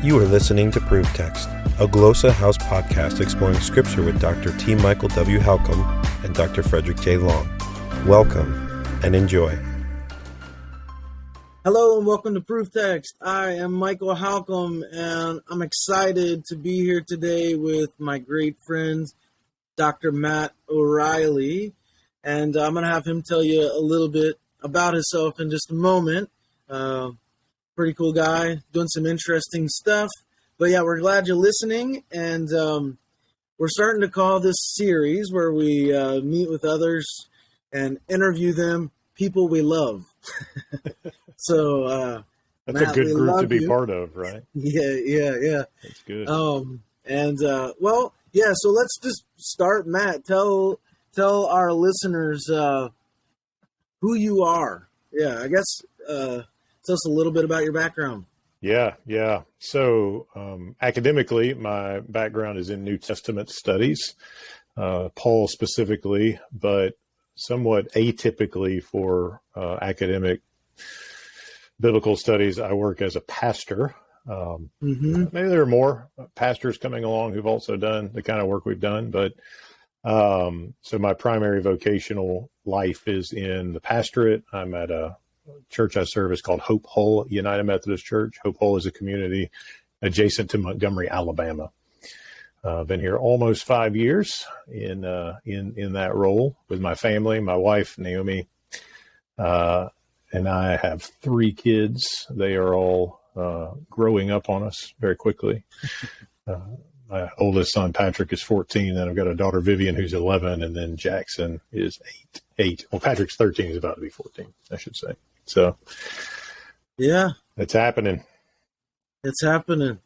You are listening to Proof Text, a Glossa House podcast exploring Scripture with Dr. T. Michael W. Halcomb and Dr. Frederick J. Long. Welcome and enjoy. Hello and welcome to Proof Text. I am Michael Halcomb and I'm excited to be here today with my great friend, Dr. Matt O'Reilly. And I'm going to have him tell you a little bit about himself in just a moment. Pretty cool guy, doing some interesting stuff. But yeah, we're glad you're listening. And we're starting to call this series where we meet with others and interview them, people we love. So that's Matt, a good group to be you. part of, right? Yeah. That's good. So let's just start. Matt, tell our listeners who you are. Yeah, I guess tell us a little bit about your background. Yeah. So academically, my background is in New Testament studies, Paul specifically, but somewhat atypically for academic biblical studies. I work as a pastor. Maybe there are more pastors coming along who've also done the kind of work we've done, but so my primary vocational life is in the pastorate. I'm at a church I serve is called Hope Hull United Methodist Church. Hope Hull is a community adjacent to Montgomery, Alabama. Been here almost 5 years in that role with my family. My wife Naomi and I have 3 kids. They are all growing up on us very quickly. My oldest son Patrick is 14, and I've got a daughter Vivian who's 11, and then Jackson is 8. Well, Patrick's 13. He's about to be 14, I should say. So, yeah, it's happening. It's happening.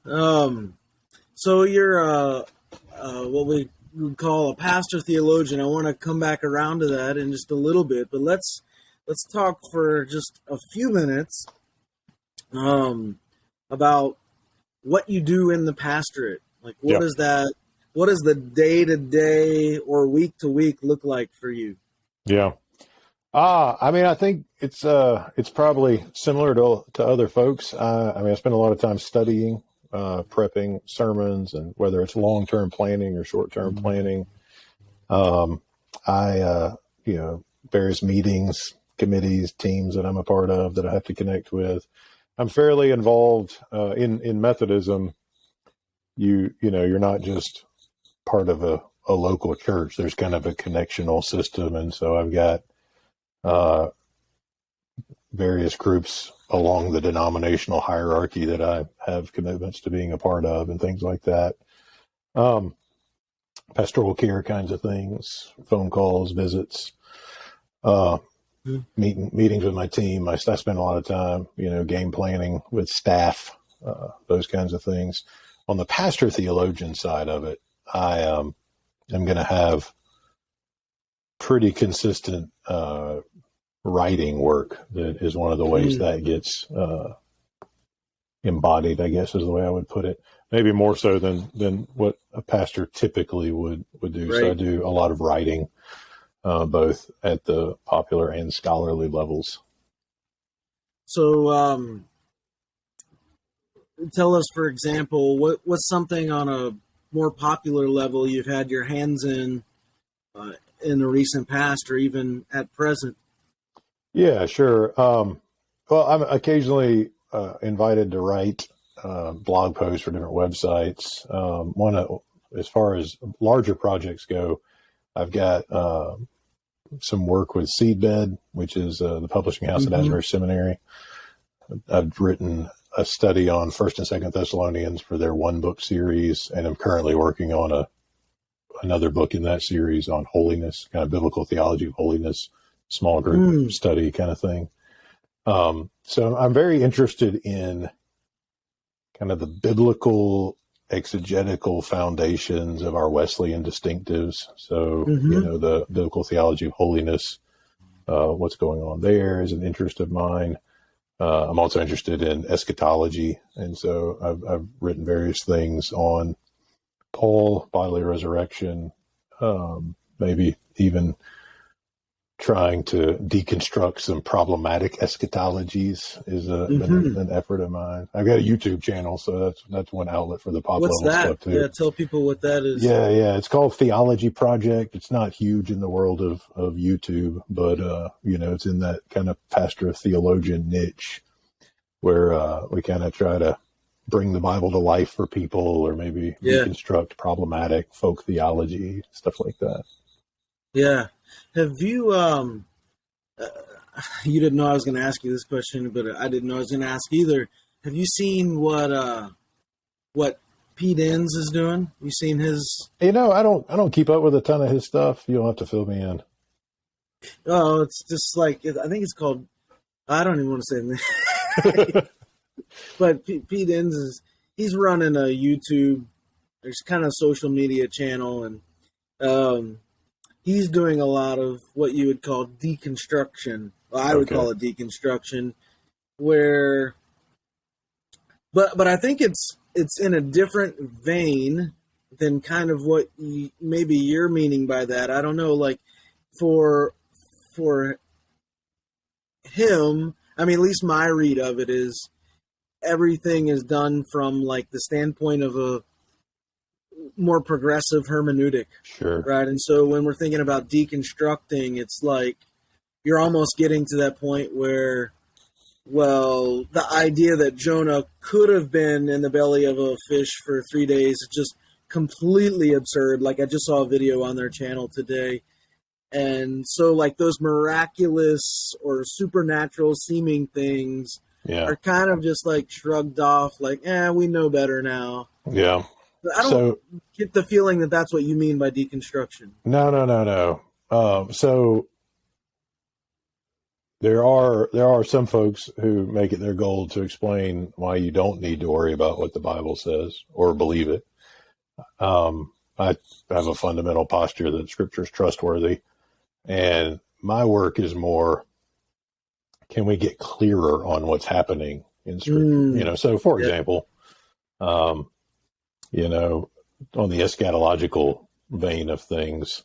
So you're what we would call a pastor-theologian. I want to come back around to that in just a little bit, but let's talk for just a few minutes about what you do in the pastorate. Like, what is that? What does the day-to-day or week-to-week look like for you? Yeah. I mean, I think it's probably similar to other folks. I spend a lot of time studying, prepping sermons, and whether it's long-term planning or short-term planning. Various meetings, committees, teams that I'm a part of that I have to connect with. I'm fairly involved in Methodism. You're not just part of a local church. There's kind of a connectional system, and so I've got various groups along the denominational hierarchy that I have commitments to being a part of and things like that. Pastoral care kinds of things, phone calls, visits, meetings with my team. I spend a lot of time, game planning with staff, those kinds of things. On the pastor-theologian side of it, I am going to have pretty consistent writing work. That is one of the ways that gets embodied, I guess is the way I would put it. Maybe more so than what a pastor typically would do. Right. So I do a lot of writing, both at the popular and scholarly levels. So tell us, for example, what's something on a more popular level you've had your hands in the recent past or even at present? Yeah, sure. Well, I'm occasionally invited to write blog posts for different websites. As far as larger projects go, I've got some work with Seedbed, which is the publishing house at Asbury Seminary. I've written a study on 1st and 2nd Thessalonians for their 1-book series, and I'm currently working on another book in that series on holiness, kind of biblical theology of holiness, small group study kind of thing. So I'm very interested in kind of the biblical exegetical foundations of our Wesleyan distinctives. So, the biblical theology of holiness, what's going on there is an interest of mine. I'm also interested in eschatology. And so I've written various things on Paul, bodily resurrection, maybe even trying to deconstruct some problematic eschatologies is been an effort of mine. I've got a YouTube channel, so that's one outlet for the pop What's level that? stuff too. Yeah, tell people what that is. Yeah. It's called Theology Project. It's not huge in the world of YouTube, but it's in that kind of pastor-theologian niche where we kind of try to bring the Bible to life for people, or maybe deconstruct problematic folk theology, stuff like that. Yeah. Have you, you didn't know I was going to ask you this question, but I didn't know I was going to ask either. Have you seen what Pete Enns is doing? You seen his? I don't keep up with a ton of his stuff. You don't have to fill me in. Oh, it's just like, I think it's called, I don't even want to say it. But Pete Enns he's running a YouTube, there's kind of social media channel, and he's doing a lot of what you would call deconstruction. Well, I would call it deconstruction, where, but I think it's in a different vein than kind of what maybe you're meaning by that. I don't know, like for him, I mean, at least my read of it is everything is done from like the standpoint of a more progressive hermeneutic. Sure. Right. And so when we're thinking about deconstructing, it's like you're almost getting to that point where, well, the idea that Jonah could have been in the belly of a fish for 3 days is just completely absurd. Like I just saw a video on their channel today. And so like those miraculous or supernatural seeming things are kind of just like shrugged off, like, we know better now. Yeah. I don't get the feeling that that's what you mean by deconstruction. No. So there are some folks who make it their goal to explain why you don't need to worry about what the Bible says or believe it. I have a fundamental posture that Scripture is trustworthy, and my work is more, can we get clearer on what's happening in Scripture? So for example, on the eschatological vein of things,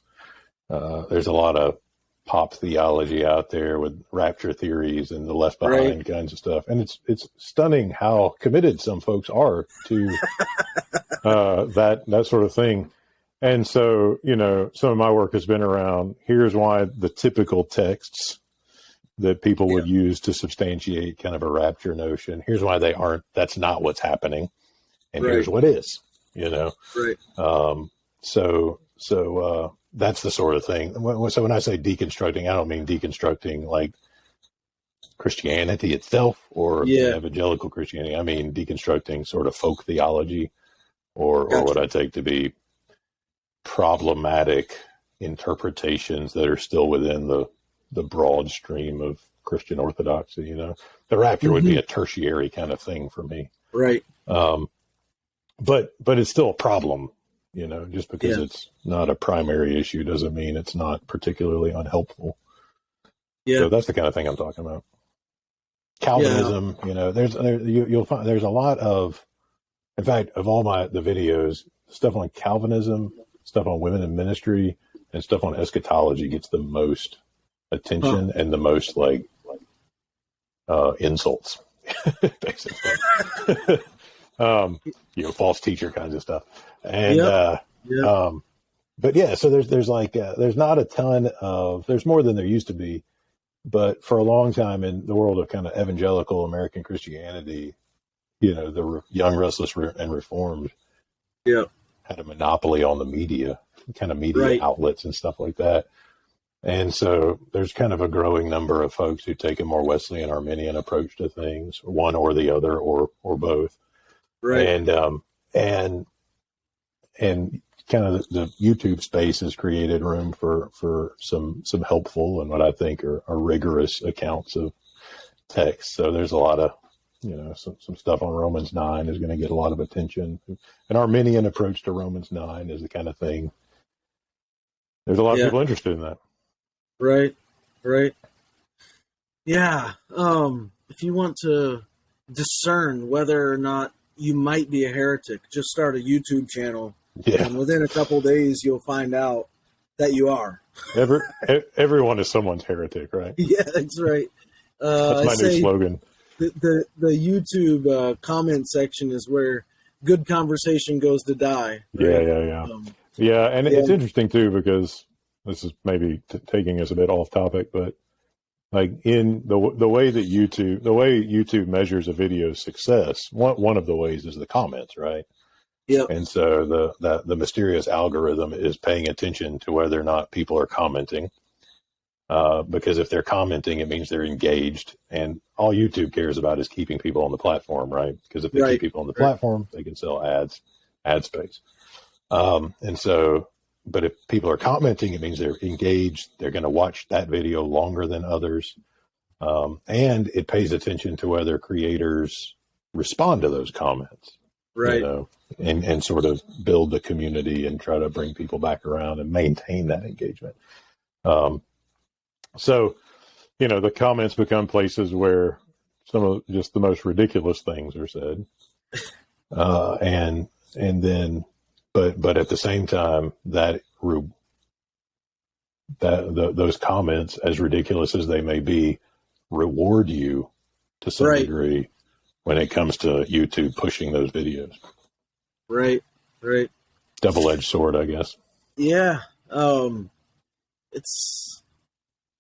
there's a lot of pop theology out there with rapture theories and the left behind kinds of stuff. And it's stunning how committed some folks are to that sort of thing. And so, some of my work has been around, here's why the typical texts that people would use to substantiate kind of a rapture notion, here's why that's not what's happening. And here's what is, Right. So that's the sort of thing. So when I say deconstructing, I don't mean deconstructing like Christianity itself or evangelical Christianity. I mean deconstructing sort of folk theology or what I take to be problematic interpretations that are still within the broad stream of Christian orthodoxy. The rapture would be a tertiary kind of thing for me. Right. But it's still a problem, just because it's not a primary issue doesn't mean it's not particularly unhelpful. Yeah. So that's the kind of thing I'm talking about. Calvinism, you'll find there's a lot of, in fact, of all the videos, stuff on Calvinism, stuff on women in ministry, and stuff on eschatology gets the most attention and the most insults, basically. False teacher kinds of stuff. And, but yeah, so there's not a ton of, there's more than there used to be, but for a long time in the world of kind of evangelical American Christianity, the young, restless, and reformed had a monopoly on the media, kind of media outlets and stuff like that. And so there's kind of a growing number of folks who take a more Wesleyan Arminian approach to things, one or the other, or both. Right. And kind of the YouTube space has created room for some helpful and what I think are rigorous accounts of text. So there's a lot of, some stuff on Romans 9 is going to get a lot of attention. An Arminian approach to Romans 9 is the kind of thing. There's a lot of people interested in that. Right. Yeah. If you want to discern whether or not you might be a heretic, just start a YouTube channel. Yeah. And within a couple of days, you'll find out that you are. Everyone is someone's heretic, right? Yeah, that's right. That's my new slogan. The YouTube comment section is where good conversation goes to die. Right? Yeah. And it's interesting too, because this is maybe taking us a bit off topic, but like in the way YouTube measures a video's success, one of the ways is the comments, right? Yep. And so the mysterious algorithm is paying attention to whether or not people are commenting. Because if they're commenting, it means they're engaged, and all YouTube cares about is keeping people on the platform, right? Because if they keep people on the platform, they can sell ad space. And so, but if people are commenting, it means they're engaged. They're going to watch that video longer than others. And it pays attention to whether creators respond to those comments, right? And sort of build the community and try to bring people back around and maintain that engagement. So, the comments become places where some of just the most ridiculous things are said. And then, but at the same time, those comments, as ridiculous as they may be, reward you to some degree when it comes to YouTube pushing those videos. Right. Double-edged sword, I guess. Yeah.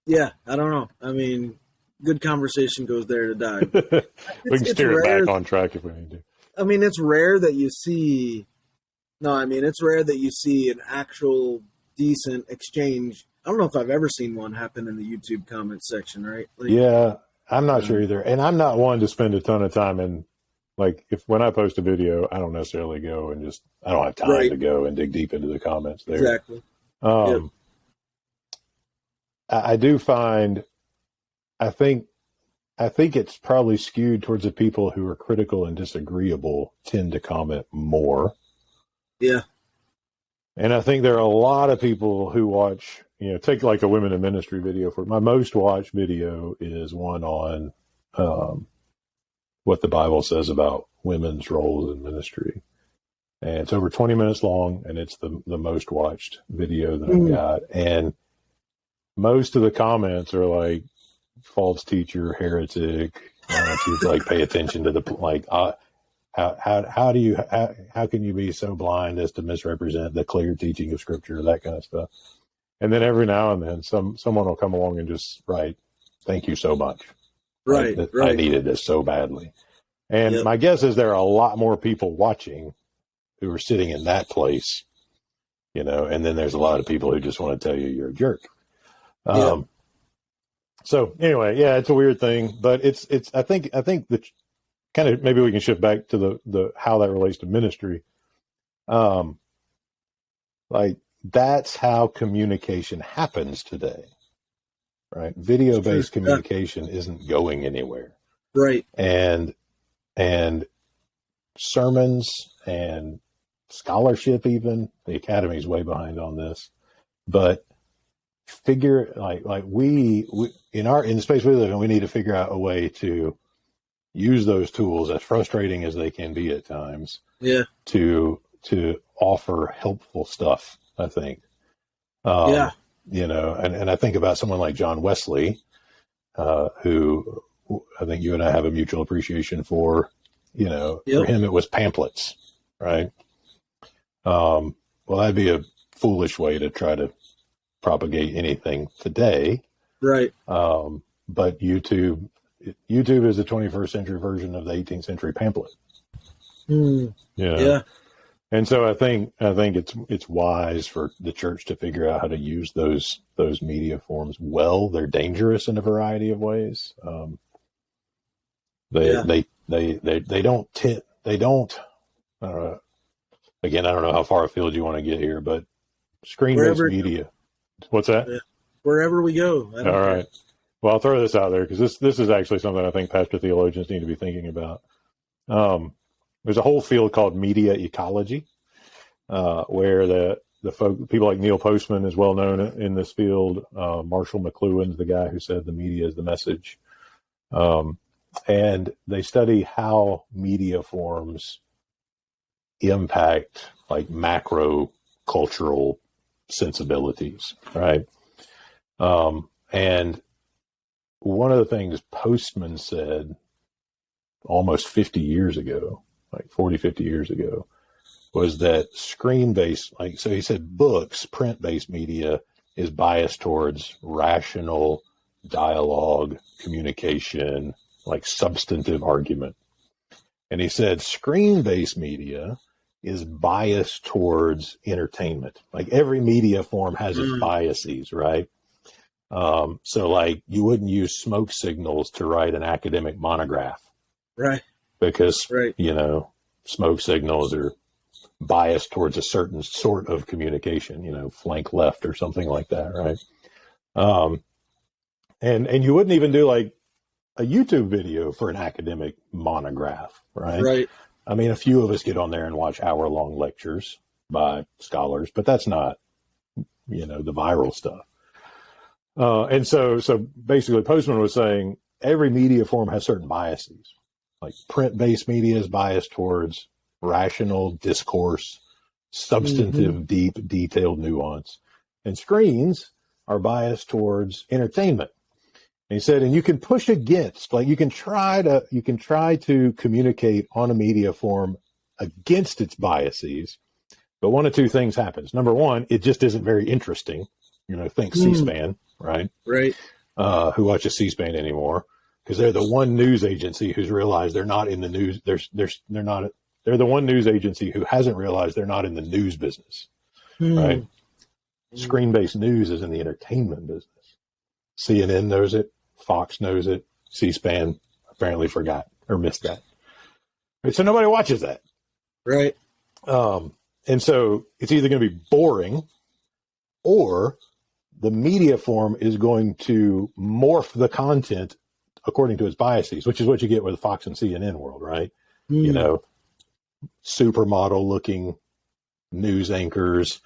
Yeah, I don't know. I mean, good conversation goes there to die. We can steer it back on track if we need to. I mean, it's rare that you see. No, I mean, it's rare that you see an actual decent exchange. I don't know if I've ever seen one happen in the YouTube comment section, right? Yeah, I'm not sure either. And I'm not one to spend a ton of time in, when I post a video, I don't necessarily go and I don't have time to go and dig deep into the comments there. Exactly. I do find, I think it's probably skewed towards the people who are critical and disagreeable tend to comment more. Yeah. And I think there are a lot of people who watch, take like a women in ministry video. For my most watched video is one on what the Bible says about women's roles in ministry. And it's over 20 minutes long, and it's the most watched video that I've got. And most of the comments are like false teacher, heretic. To pay attention to how can you be so blind as to misrepresent the clear teaching of Scripture, that kind of stuff. And then every now and then someone will come along and just write, "Thank you so much." Right. I needed this so badly. And my guess is there are a lot more people watching who are sitting in that place, and then there's a lot of people who just want to tell you you're a jerk. So anyway, it's a weird thing, but I think that kind of, maybe we can shift back to the how that relates to ministry. That's how communication happens today, right? Video-based communication isn't going anywhere. Right. And sermons and scholarship, even the Academy's way behind on this, but we in the space we live in, we need to figure out a way to use those tools, as frustrating as they can be at times, to offer helpful stuff, I think. And I think about someone like John Wesley, who I think you and I have a mutual appreciation for. For him it was pamphlets, right? Well, that'd be a foolish way to try to propagate anything today, right? But YouTube is the 21st century version of the 18th century pamphlet. And so I think it's wise for the church to figure out how to use those media forms well. They're dangerous in a variety of ways. They don't. Again, I don't know how far afield you want to get here, but screen-based media. What's that? Wherever we go. All right. Well, I'll throw this out there because this is actually something I think Pastor-Theologians need to be thinking about. There's a whole field called media ecology, where the people like Neil Postman is well known in this field. Marshall McLuhan's the guy who said the media is the message. And they study how media forms impact macro cultural sensibilities, right? And one of the things Postman said almost 50 years ago, like 40, 50 years ago, was that screen-based, so he said books, print-based media is biased towards rational dialogue, communication, like substantive argument. And he said screen-based media is biased towards entertainment. Like every media form has its biases, right? So like you wouldn't use smoke signals to write an academic monograph. Right. Because, smoke signals are biased towards a certain sort of communication, flank left or something like that, right? And you wouldn't even do like a YouTube video for an academic monograph, right? Right. I mean, a few of us get on there and watch hour-long lectures by scholars, but that's not, the viral stuff. And so basically Postman was saying every media form has certain biases. Like print-based media is biased towards rational discourse, substantive, deep, detailed nuance. And screens are biased towards entertainment. And he said, and you can push against, like you can try to communicate on a media form against its biases, but one of two things happens. Number one, it just isn't very interesting. Think C-SPAN, right? Right. Who watches C-SPAN anymore? Because they're the one news agency who's realized they're not in the news. They're the one news agency who hasn't realized they're not in the news business, right? Screen-based news is in the entertainment business. CNN knows it. Fox knows it. C-SPAN apparently forgot or missed that. So nobody watches that. Right. And so it's either going to be boring or the media form is going to morph the content according to its biases, which is what you get with the Fox and CNN world, right? Supermodel looking news anchors,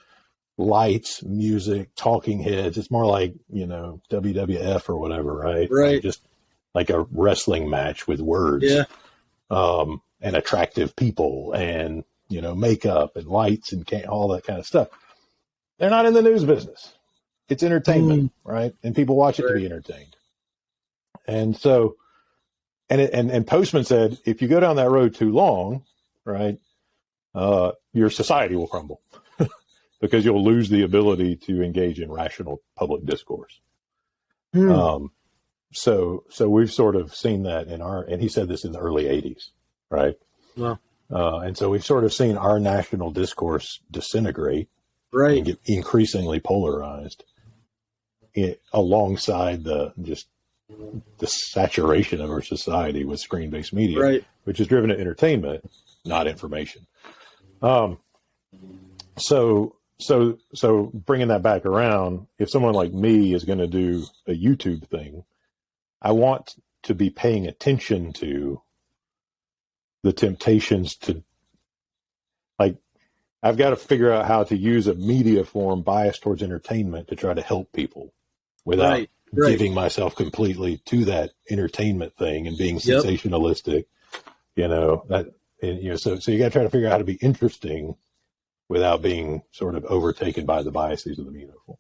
lights, music, talking heads. It's more like, WWF or whatever, right? Right. Just like a wrestling match with words. Yeah. And attractive people and, makeup and lights and all that kind of stuff. They're not in the news business. It's entertainment, right? And people watch it to be entertained. And so, and Postman said, if you go down that road too long, right, your society will crumble because you'll lose the ability to engage in rational public discourse. So we've sort of seen that and he said this in the early 80s, right? Wow. And so we've sort of seen our national discourse disintegrate, right, and get increasingly polarized alongside the saturation of our society with screen-based media, right, which is driven to entertainment, not information. So bringing that back around, if someone like me is going to do a YouTube thing, I want to be paying attention to the temptations to, like, I've got to figure out how to use a media form biased towards entertainment to try to help people without giving myself completely to that entertainment thing and being sensationalistic, so you got to try to figure out how to be interesting without being sort of overtaken by the biases of the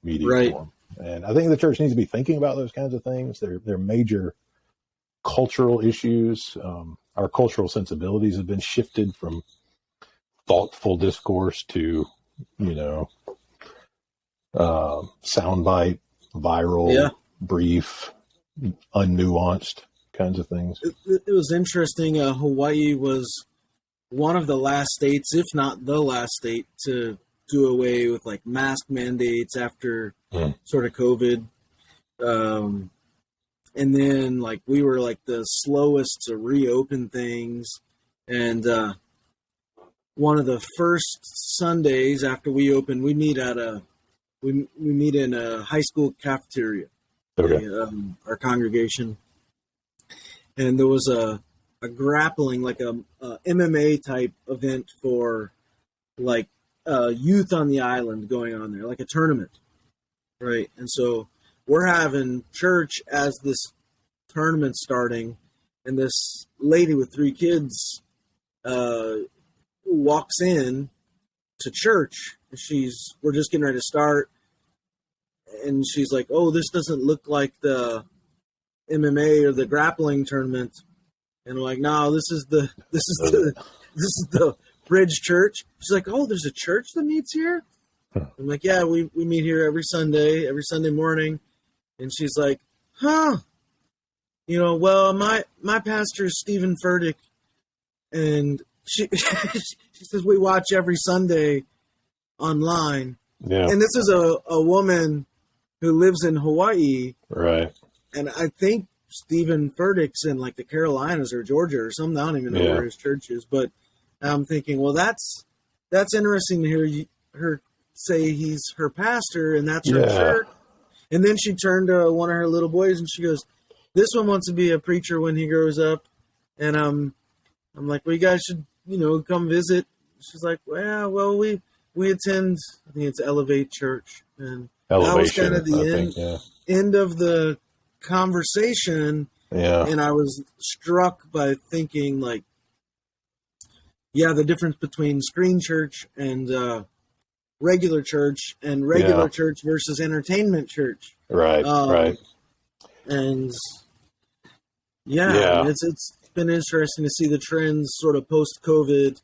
media form. And I think the church needs to be thinking about those kinds of things. They're major cultural issues. Our cultural sensibilities have been shifted from thoughtful discourse to, soundbite, viral, brief, unnuanced kinds of things. It was interesting. Hawaii was one of the last states, if not the last state, to do away with like mask mandates after sort of COVID. And then like we were like the slowest to reopen things. And one of the first Sundays after we opened, we meet in a high school cafeteria. Okay. Our congregation. And there was a grappling, like a MMA type event for like youth on the island going on there, like a tournament, right? And so we're having church as this tournament starting, and this lady with 3 kids walks in to church. We're just getting ready to start, and she's like, "Oh, this doesn't look like the MMA or the grappling tournament." And I'm like, "No, this is the Bridge Church." She's like, "Oh, there's a church that meets here?" I'm like, "Yeah, we meet here every Sunday morning." And she's like, "Huh? Well, my pastor is Stephen Furtick, and she she says we watch every Sunday online." Yeah. And this is a woman who lives in Hawaii, Right. and I think Stephen Furtick's in like the Carolinas or Georgia or something. I don't even know where his church is, but I'm thinking, well, that's interesting to hear her say he's her pastor and that's her church. And then she turned to one of her little boys and she goes, "This one wants to be a preacher when he grows up." And I'm like, "Well, you guys should, come visit." She's like, "Well, we attend, I think it's Elevate Church." And Elevation, that was kind of the end of the conversation. Yeah. And I was struck by thinking like, the difference between screen church and regular church, and regular church versus entertainment church. Right. Right. And it's been interesting to see the trends sort of post-COVID.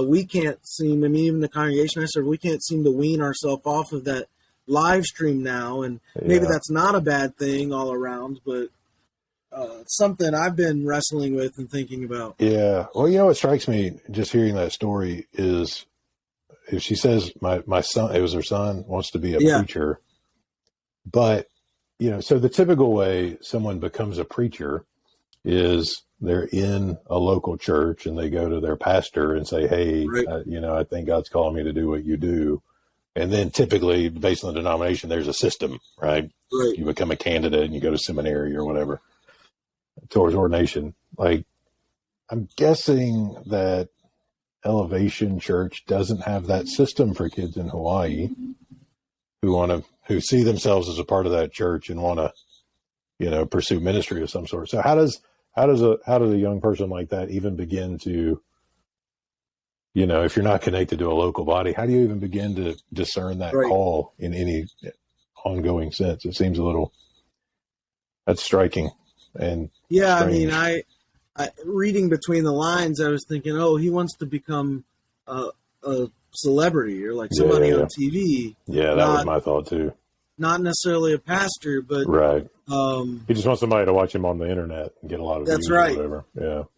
We can't seem, even the congregation I serve, we can't seem to wean ourselves off of that live stream now. And maybe that's not a bad thing all around, but something I've been wrestling with and thinking about. Yeah. Well, what strikes me just hearing that story is, if she says my son, it was her son, wants to be a preacher, but so the typical way someone becomes a preacher is they're in a local church and they go to their pastor and say, "Hey, I think God's calling me to do what you do." And then typically based on the denomination, there's a system, right? You become a candidate and you go to seminary or whatever towards ordination. Like, I'm guessing that Elevation Church doesn't have that system for kids in Hawaii who see themselves as a part of that church and want to, pursue ministry of some sort. So how does a young person like that even begin to, if you're not connected to a local body, how do you even begin to discern that call in any ongoing sense? It seems that's striking. And strange. I reading between the lines, I was thinking, he wants to become a celebrity or like somebody on TV. Yeah, that was my thought too. Not necessarily a pastor, but he just wants somebody to watch him on the internet and get a lot of views or whatever.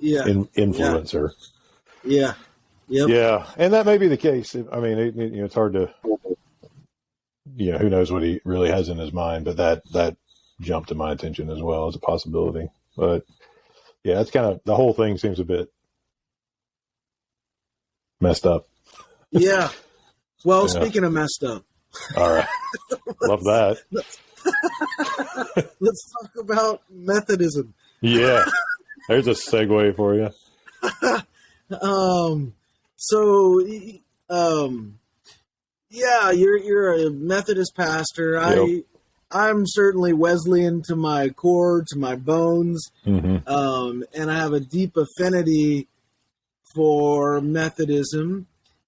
Influencer. Yeah. Yep. Yeah, and that may be the case. It's hard to, who knows what he really has in his mind, but that jumped to my attention as well as a possibility. But yeah, it's kind of, the whole thing seems a bit messed up. Yeah. Well, speaking of messed up. All right. Love that. Let's talk about Methodism. Yeah. There's a segue for you. You're a Methodist pastor. Yep. I'm certainly Wesleyan to my core, to my bones. Mm-hmm. And I have a deep affinity for Methodism.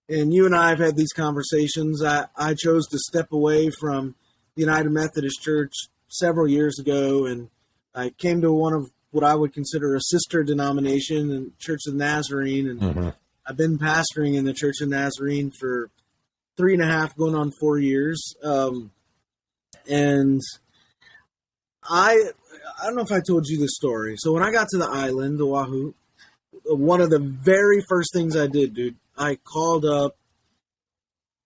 And you and I have had these conversations. I chose to step away from the United Methodist Church several years ago, and I came to one of what I would consider a sister denomination, and Church of the Nazarene. And I've been pastoring in the Church of the Nazarene for 3.5, going on 4 years. And I don't know if I told you this story. So when I got to the island, Oahu, one of the very first things I did, dude, I called up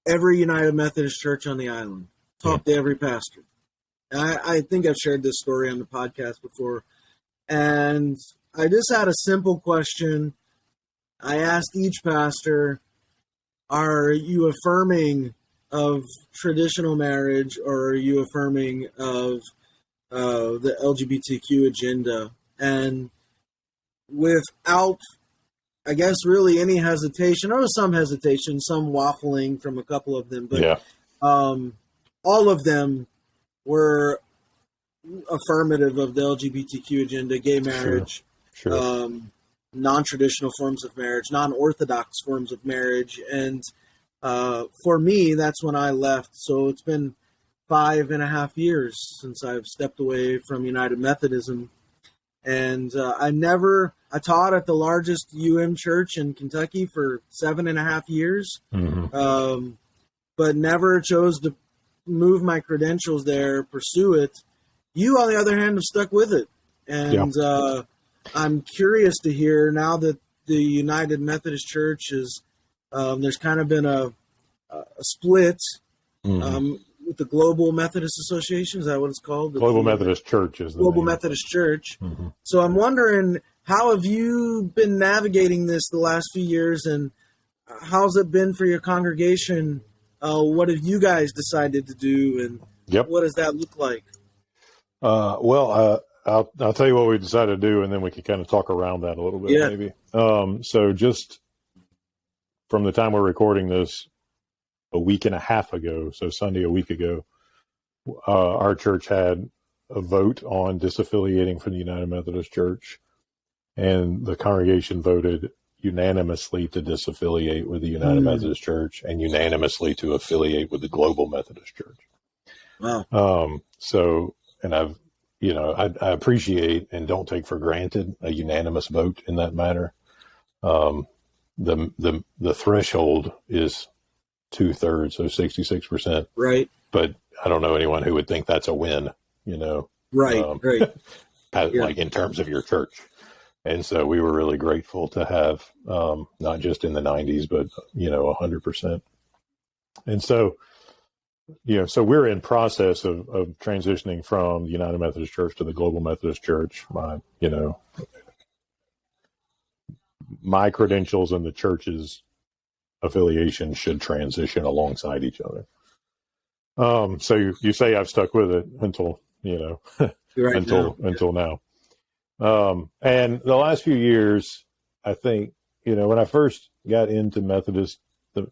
every United Methodist church on the island, talked to every pastor. And I think I've shared this story on the podcast before. And I just had a simple question. I asked each pastor, are you affirming of traditional marriage, or are you affirming of the LGBTQ agenda? And without, I guess, really any hesitation, or some hesitation, some waffling from a couple of them, but all of them were affirmative of the LGBTQ agenda, gay marriage, non-traditional forms of marriage, non-orthodox forms of marriage. And for me, that's when I left. So it's been 5.5 years since I've stepped away from United Methodism. And I taught at the largest church in Kentucky for 7.5 years, but never chose to move my credentials there, pursue it. You, on the other hand, have stuck with it. And I'm curious to hear now that the United Methodist Church is, there's kind of been a split with the Global Methodist Association. Is that what it's called? Global Methodist Church is the Global name. Methodist Church. So I'm wondering, how have you been navigating this the last few years, and how's it been for your congregation? What have you guys decided to do, and what does that look like? Well, I'll tell you what we decided to do, and then we can kind of talk around that a little bit, maybe. So just from the time we're recording this, a week and a half ago, so Sunday a week ago, our church had a vote on disaffiliating from the United Methodist Church, and the congregation voted unanimously to disaffiliate with the United Methodist Church and unanimously to affiliate with the Global Methodist Church. Wow. And I appreciate and don't take for granted a unanimous vote in that matter. The threshold is 2/3, so 66%. Right. But I don't know anyone who would think that's a win, Right. Like in terms of your church. And so we were really grateful to have, not just in the 90s, but, 100%. And so, so we're in process of transitioning from the United Methodist Church to the Global Methodist Church. My credentials and the church's affiliation should transition alongside each other. So you say I've stuck with it until, until now. And the last few years, I think, when I first got into Methodist, the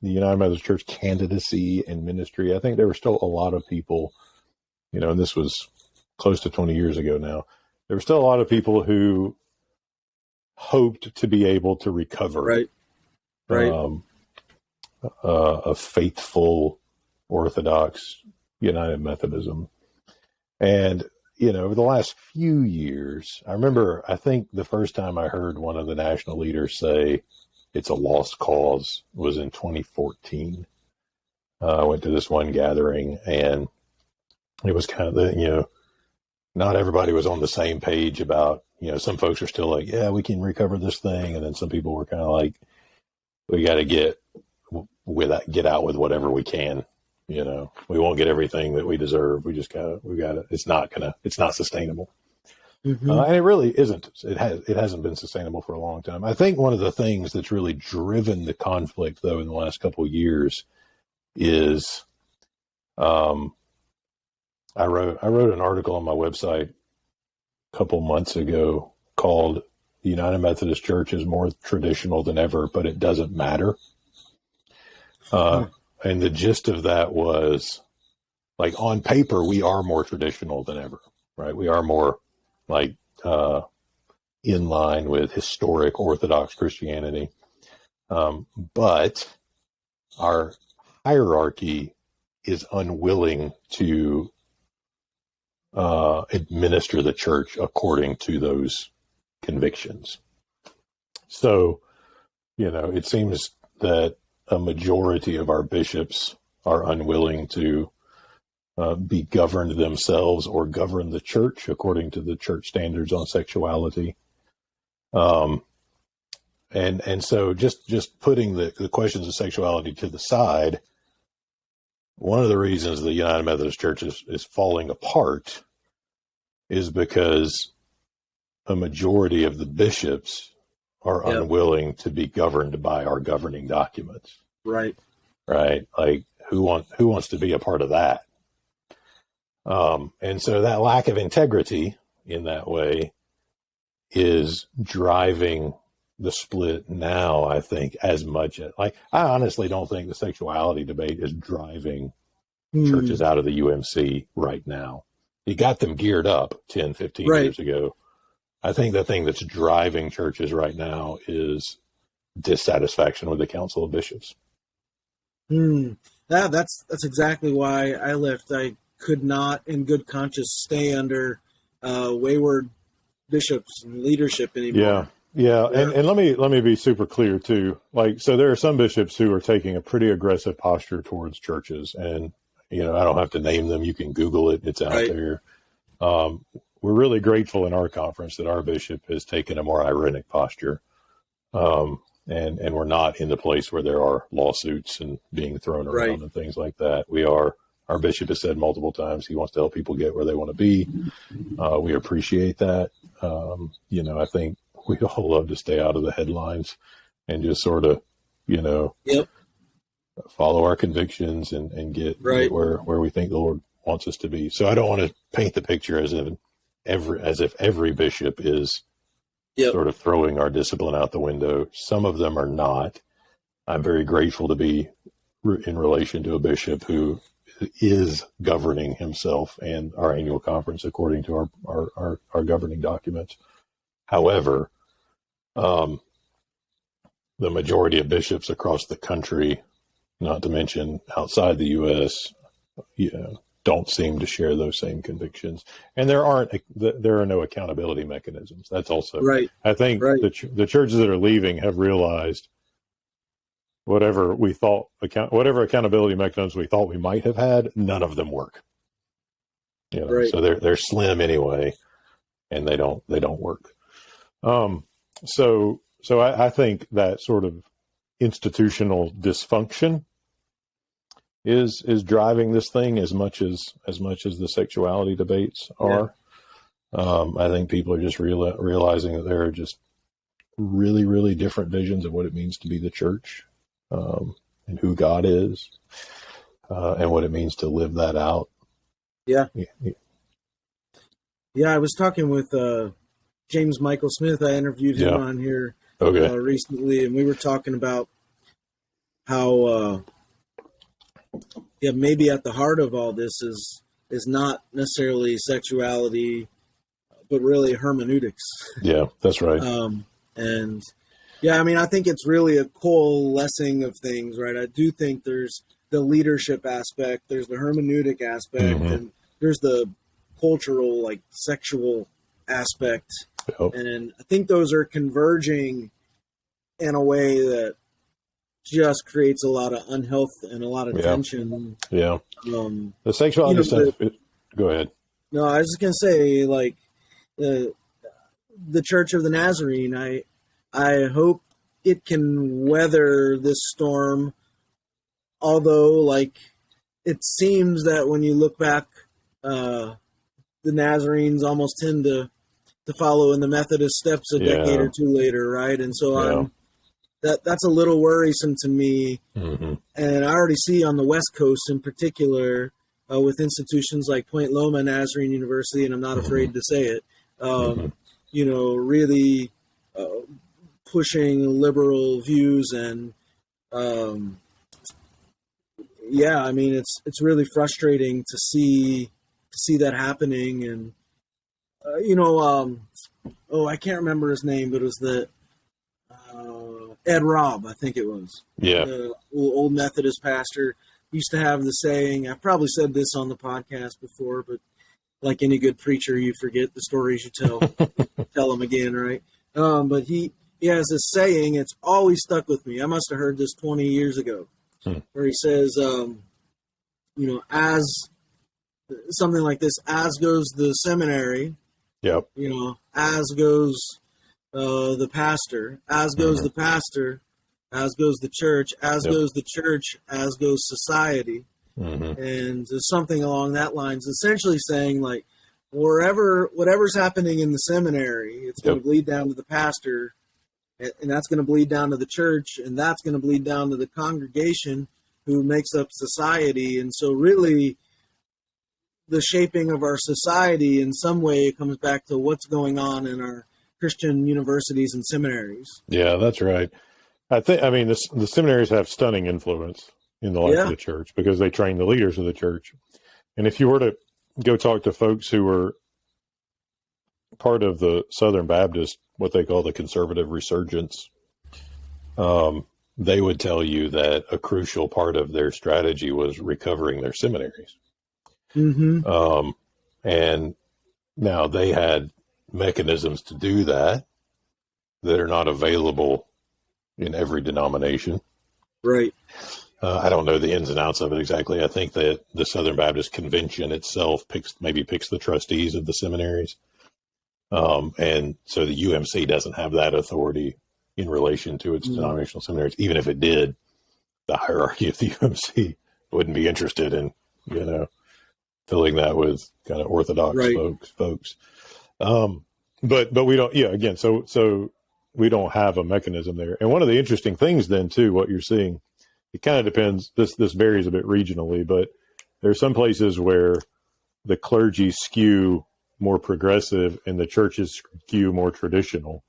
United Methodist Church candidacy and ministry, I think there were still a lot of people, and this was close to 20 years ago now, there were still a lot of people who hoped to be able to recover a faithful Orthodox United Methodism. And, over the last few years, I think the first time I heard one of the national leaders say it's a lost cause was in 2014. I went to this one gathering, and it was kind of not everybody was on the same page about, some folks are still like, yeah, we can recover this thing. And then some people were kind of like, we got to get out with whatever we can. We won't get everything that we deserve. We got to, it's not sustainable. And it really isn't. It hasn't been sustainable for a long time. I think one of the things that's really driven the conflict, though, in the last couple of years is, I wrote an article on my website a couple months ago called "The United Methodist Church is more traditional than ever, but it doesn't matter." And the gist of that was, like, on paper, we are more traditional than ever, right? We are more like in line with historic Orthodox Christianity. But our hierarchy is unwilling to administer the church according to those convictions. So, it seems that a majority of our bishops are unwilling to be governed themselves or govern the church according to the church standards on sexuality. And so just putting the questions of sexuality to the side, one of the reasons the United Methodist Church is falling apart is because a majority of the bishops are unwilling to be governed by our governing documents. Right. Like who wants to be a part of that? And so that lack of integrity in that way is driving the split now, I think, as much as, like, I honestly don't think the sexuality debate is driving churches out of the UMC right now. It got them geared up 10, 15 years ago. I think the thing that's driving churches right now is dissatisfaction with the Council of Bishops. That's exactly why I left. I could not, in good conscience, stay under wayward bishops and leadership anymore. Yeah. And let me be super clear too. Like, so there are some bishops who are taking a pretty aggressive posture towards churches, and I don't have to name them. You can Google it; it's out there. We're really grateful in our conference that our bishop has taken a more ironic posture, and we're not in the place where there are lawsuits and being thrown around and things like that. Our bishop has said multiple times he wants to help people get where they want to be. We appreciate that. I think we all love to stay out of the headlines and just sort of, follow our convictions and get where we think the Lord wants us to be. So I don't want to paint the picture as if every bishop is sort of throwing our discipline out the window. Some of them are not. I'm very grateful to be in relation to a bishop who is governing himself and our annual conference according to our governing documents. However, the majority of bishops across the country, not to mention outside the U.S., don't seem to share those same convictions, and there are no accountability mechanisms. That's also right. I think the churches that are leaving have realized whatever accountability mechanisms we thought we might have had, none of them work. So they're slim anyway, and they don't work. So I think that sort of institutional dysfunction is driving this thing as much as the sexuality debates are. I think people are just realizing that there are just really, really different visions of what it means to be the church, and who God is, and what it means to live that out. Yeah. I was talking with James Michael Smith. I interviewed him on here recently, and we were talking about how maybe at the heart of all this is not necessarily sexuality, but really hermeneutics. Yeah, that's right. I think it's really a coalescing of things, right? I do think there's the leadership aspect, there's the hermeneutic aspect, and there's the cultural, sexual aspect. And I think those are converging in a way that just creates a lot of unhealth and a lot of tension. Yeah. The sexuality stuff. Go ahead. No, I was just going to say, the Church of the Nazarene, I hope it can weather this storm, although, it seems that when you look back, the Nazarenes almost tend to follow in the Methodist steps a decade or two later, right? And so that's a little worrisome to me. And I already see on the West Coast in particular, with institutions like Point Loma Nazarene University, and I'm not afraid to say it, really pushing liberal views, and it's really frustrating to see that happening. And I can't remember his name, but it was the Ed Robb, I think it was. Yeah. The old Methodist pastor used to have the saying, I've probably said this on the podcast before, but like any good preacher, you forget the stories you tell. Tell them again, right? But he has this saying, it's always stuck with me. I must have heard this 20 years ago, where he says, as something like this, as goes the seminary, as goes the pastor, as goes the pastor, as goes the church, as goes the church, as goes society. And something along that lines, essentially saying whatever's happening in the seminary, it's going to bleed down to the pastor, and that's going to bleed down to the church, and that's going to bleed down to the congregation who makes up society. And so really the shaping of our society in some way comes back to what's going on in our Christian universities and seminaries. Yeah, that's right. The seminaries have stunning influence in the life of the church because they train the leaders of the church. And if you were to go talk to folks who were part of the Southern Baptist, what they call the conservative resurgence, they would tell you that a crucial part of their strategy was recovering their seminaries. Mm-hmm. And now they had mechanisms to do that are not available in every denomination. Right. I don't know the ins and outs of it exactly. I think that the Southern Baptist Convention itself picks the trustees of the seminaries. And so the UMC doesn't have that authority in relation to its denominational seminaries. Even if it did, the hierarchy of the UMC wouldn't be interested in, filling that with kind of Orthodox folks. But we don't, again, so we don't have a mechanism there. And one of the interesting things then too, what you're seeing, it kind of depends, this varies a bit regionally, but there's some places where the clergy skew more progressive and the churches skew more traditional,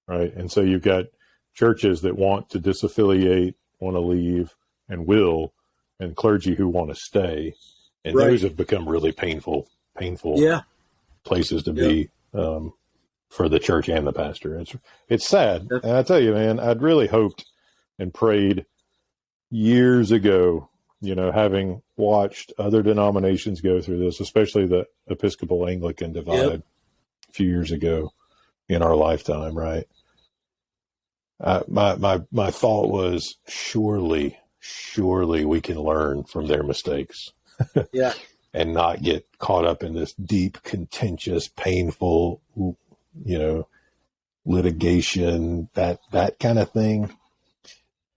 right? And so you've got churches that want to disaffiliate, want to leave, and will, and clergy who want to stay. And those have become really painful places to be for the church and the pastor. It's sad. And I tell you, man, I'd really hoped and prayed years ago, having watched other denominations go through this, especially the Episcopal Anglican divide a few years ago in our lifetime, right? My thought was surely we can learn from their mistakes. And not get caught up in this deep, contentious, painful, litigation, that kind of thing.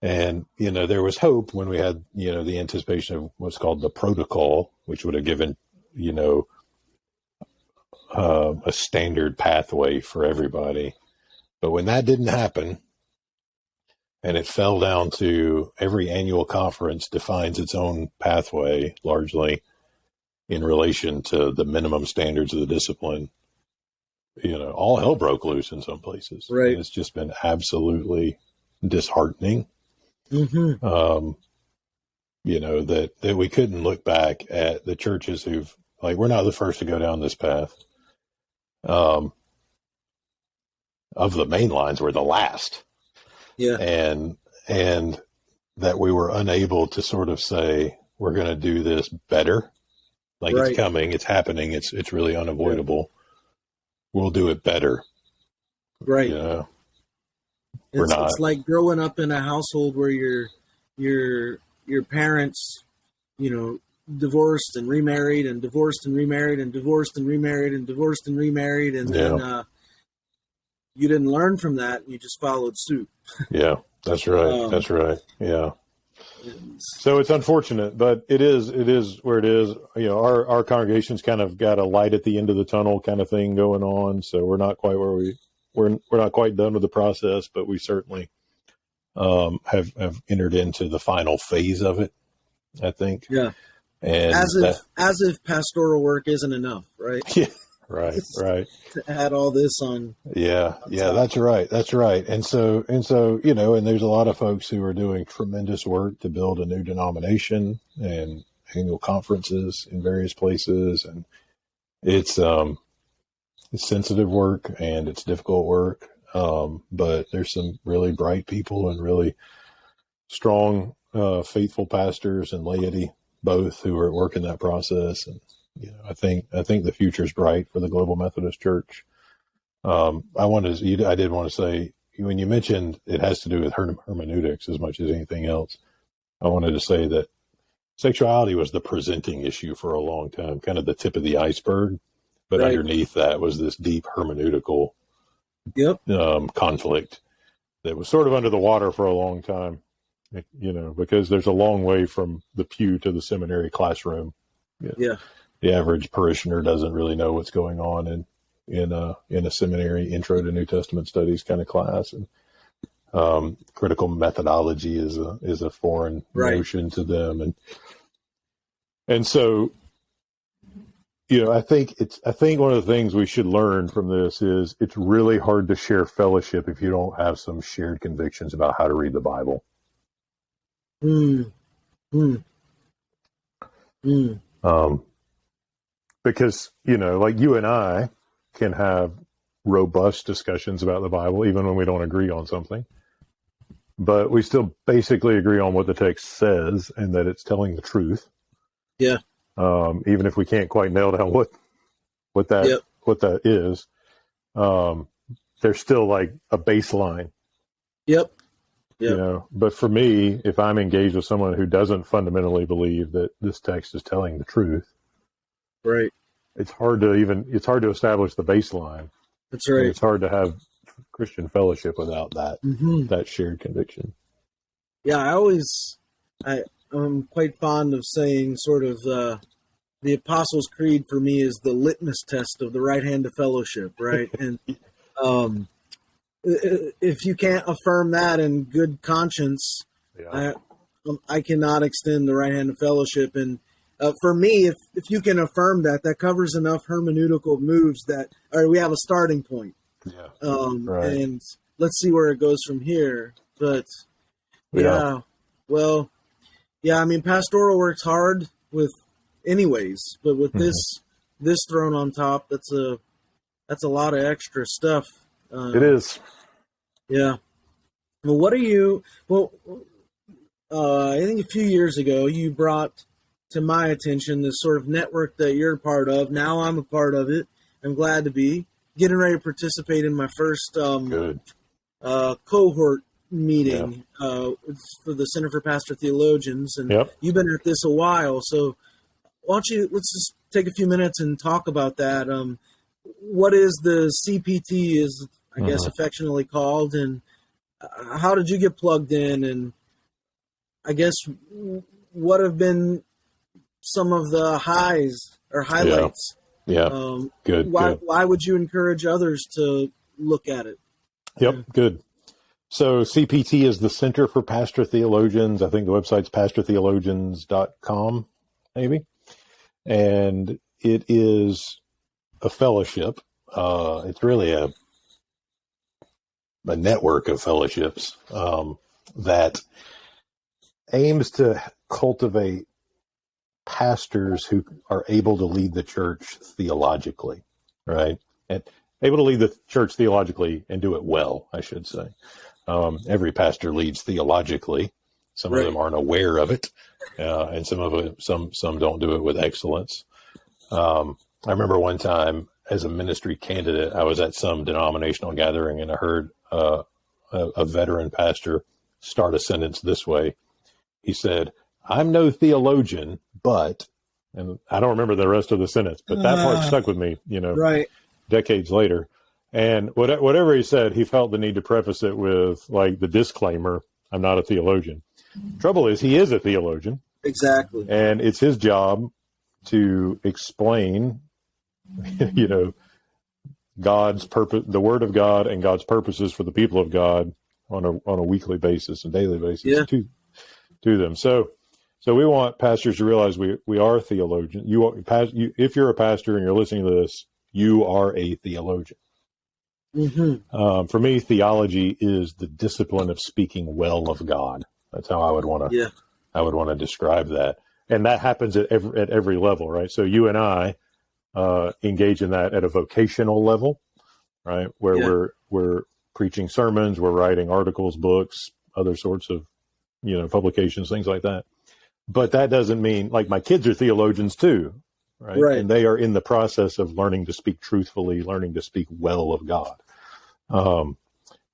And, there was hope when we had, the anticipation of what's called the protocol, which would have given, a standard pathway for everybody. But when that didn't happen, and it fell down to every annual conference defines its own pathway, largely in relation to the minimum standards of the discipline, all hell broke loose in some places. Right. And it's just been absolutely disheartening. Mm-hmm. That we couldn't look back at the churches who've, we're not the first to go down this path. Of the main lines, we're the last. Yeah. And that we were unable to sort of say, we're going to do this better. It's coming, it's happening. It's really unavoidable. We'll do it better. Right. We're not. It's like growing up in a household where your parents, divorced and remarried and divorced and remarried and divorced and remarried and divorced and remarried. And then, you didn't learn from that. You just followed suit. Yeah, that's right. That's right. Yeah. So it's unfortunate, but it is where it is. Our congregation's kind of got a light at the end of the tunnel kind of thing going on. So we're not quite we're not quite done with the process, but we certainly have entered into the final phase of it, I think. Yeah. And as if pastoral work isn't enough, right? Yeah. Right. To add all this on. Yeah. That's right. And so, and there's a lot of folks who are doing tremendous work to build a new denomination and annual conferences in various places. And it's sensitive work and it's difficult work. But there's some really bright people and really strong, faithful pastors and laity, both, who are at work in that process. And, I think the future's bright for the Global Methodist Church. I did want to say, when you mentioned it has to do with hermeneutics as much as anything else, I wanted to say that sexuality was the presenting issue for a long time, kind of the tip of the iceberg, but underneath that was this deep hermeneutical conflict that was sort of under the water for a long time, because there's a long way from the pew to the seminary classroom. Yeah. The average parishioner doesn't really know what's going on in a seminary intro to New Testament studies kind of class, and critical methodology is a foreign notion to them, and so I think one of the things we should learn from this is it's really hard to share fellowship if you don't have some shared convictions about how to read the Bible. Because, like you and I can have robust discussions about the Bible, even when we don't agree on something. but we still basically agree on what the text says and that it's telling the truth. Yeah. Even if we can't quite nail down what that is, there's still like a baseline. Yep. But for me, if I'm engaged with someone who doesn't fundamentally believe that this text is telling the truth, right, it's hard to establish the baseline. That's right. And it's hard to have Christian fellowship without that shared conviction. Yeah, I'm quite fond of saying sort of the Apostles' Creed for me is the litmus test of the right hand of fellowship, right? And if you can't affirm that in good conscience, I cannot extend the right hand of fellowship. And for me, if you can affirm that, that covers enough hermeneutical moves that, all right, we have a starting point. Yeah. And let's see where it goes from here. But I mean, pastoral works hard with anyways, but with this thrown on top, that's a lot of extra stuff. It is. Yeah. Well, I think a few years ago, you brought to my attention this sort of network that you're a part of. Now I'm a part of it. I'm glad to be getting ready to participate in my first cohort meeting for the Center for Pastor-Theologians. And you've been at this a while. So let's just take a few minutes and talk about that. What is the CPT is, I guess, affectionately called, and how did you get plugged in? And I guess what have been some of the highs or highlights? Good. Why would you encourage others to look at it? Good. So CPT is the Center for Pastor-Theologians. I think the website's pastortheologians.com, maybe. And it is a fellowship. It's really a network of fellowships that aims to cultivate pastors who are able to lead the church theologically, right? And able to lead the church theologically and do it well, I should say. Every pastor leads theologically. Some of them aren't aware of it, and some don't do it with excellence. I remember one time as a ministry candidate, I was at some denominational gathering and I heard a veteran pastor start a sentence this way. He said, "I'm no theologian, but," and I don't remember the rest of the sentence, but that part stuck with me, decades later. And whatever he said, he felt the need to preface it with like the disclaimer, "I'm not a theologian." Trouble is, he is a theologian. Exactly. And it's his job to explain, God's purpose, the Word of God, and God's purposes for the people of God on a weekly basis and daily basis to them. So we want pastors to realize we are theologians. If you're a pastor and you're listening to this, you are a theologian. For me, theology is the discipline of speaking well of God. That's how I would want to describe that, and that happens at every level, right? So you and I engage in that at a vocational level, right? Where we're preaching sermons, we're writing articles, books, other sorts of publications, things like that. But that doesn't mean, like, my kids are theologians too, right? And they are in the process of learning to speak truthfully, learning to speak well of God.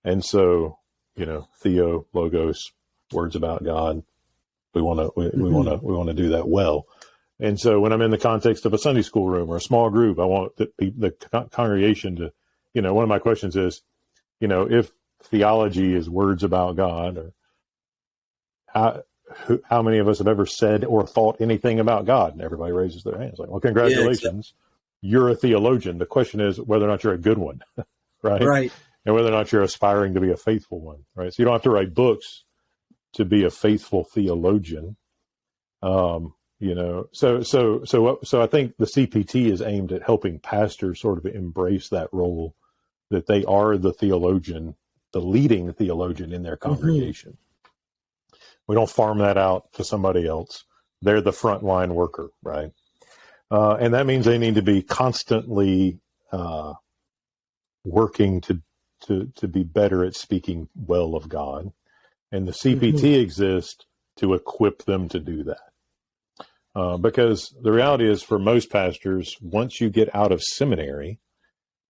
And so, theo, logos, words about God, we want to do that well. And so when I'm in the context of a Sunday school room or a small group, I want the congregation to, one of my questions is, if theology is words about God, or how many of us have ever said or thought anything about God? And everybody raises their hands like, well, congratulations, you're a theologian. The question is whether or not you're a good one, right? Right. And whether or not you're aspiring to be a faithful one, right? So you don't have to write books to be a faithful theologian. So I think the CPT is aimed at helping pastors sort of embrace that role, that they are the theologian, the leading theologian in their congregation. We don't farm that out to somebody else. They're the frontline worker, right? And that means they need to be constantly working to be better at speaking well of God. And the CPT exists to equip them to do that. Because the reality is, for most pastors, once you get out of seminary,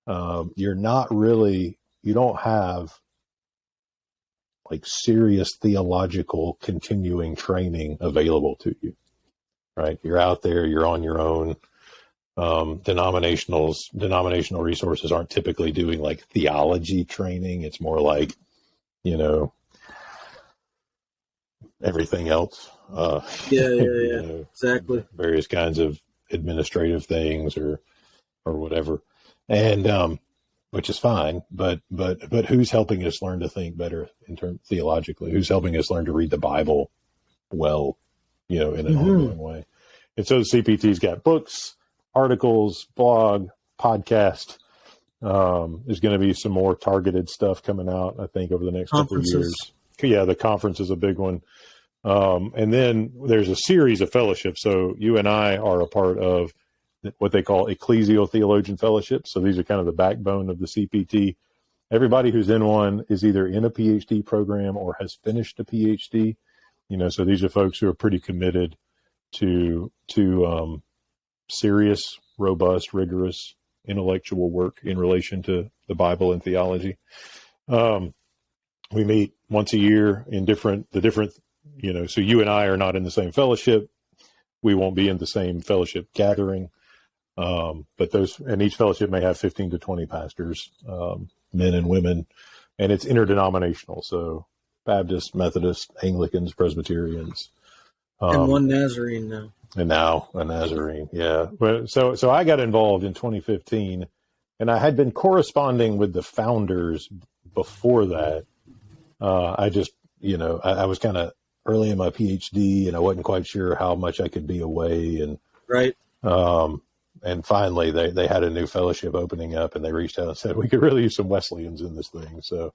you don't have like serious theological continuing training available to you, right? You're out there, you're on your own. Denominational resources aren't typically doing like theology training. It's more like, everything else. Exactly. Various kinds of administrative things or whatever. And, which is fine, but who's helping us learn to think better theologically? Who's helping us learn to read the Bible well, in an ongoing way? And so the CPT's got books, articles, blog, podcast. There's going to be some more targeted stuff coming out, I think, over the next couple of years. Yeah, the conference is a big one. And then there's a series of fellowships. So you and I are a part of what they call ecclesial theologian fellowships. So these are kind of the backbone of the CPT. Everybody who's in one is either in a PhD program or has finished a PhD. So these are folks who are pretty committed to serious, robust, rigorous intellectual work in relation to the Bible and theology. We meet once a year in different, so you and I are not in the same fellowship. We won't be in the same fellowship gathering. But each fellowship may have 15 to 20 pastors, men and women, and it's interdenominational. So Baptists, Methodists, Anglicans, Presbyterians. And one Nazarene now. And now a Nazarene. Yeah. So I got involved in 2015, and I had been corresponding with the founders before that. I just, I was kind of early in my PhD, and I wasn't quite sure how much I could be away. And right. And finally, they had a new fellowship opening up, and they reached out and said, we could really use some Wesleyans in this thing. So,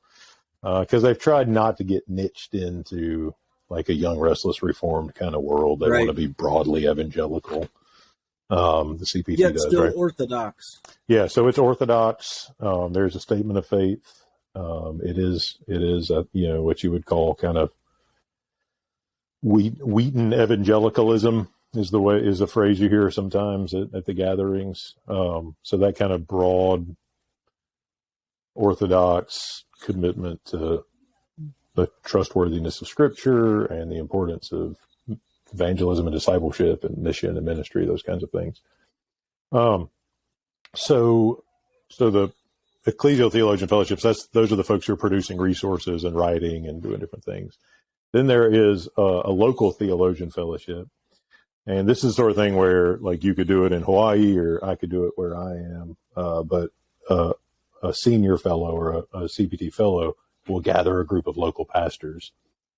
because they've tried not to get niched into like a young, restless, reformed kind of world. They want to be broadly evangelical. The CPT does, still right? Orthodox. Yeah, so it's Orthodox. There's a statement of faith. It is what you would call kind of Wheaton evangelicalism is a phrase you hear sometimes at the gatherings. So that kind of broad Orthodox commitment to the trustworthiness of Scripture and the importance of evangelism and discipleship and mission and ministry, those kinds of things. So the ecclesial theologian fellowships, those are the folks who are producing resources and writing and doing different things. Then there is a local theologian fellowship. And this is the sort of thing where, like, you could do it in Hawaii or I could do it where I am. But a senior fellow or a CPT fellow will gather a group of local pastors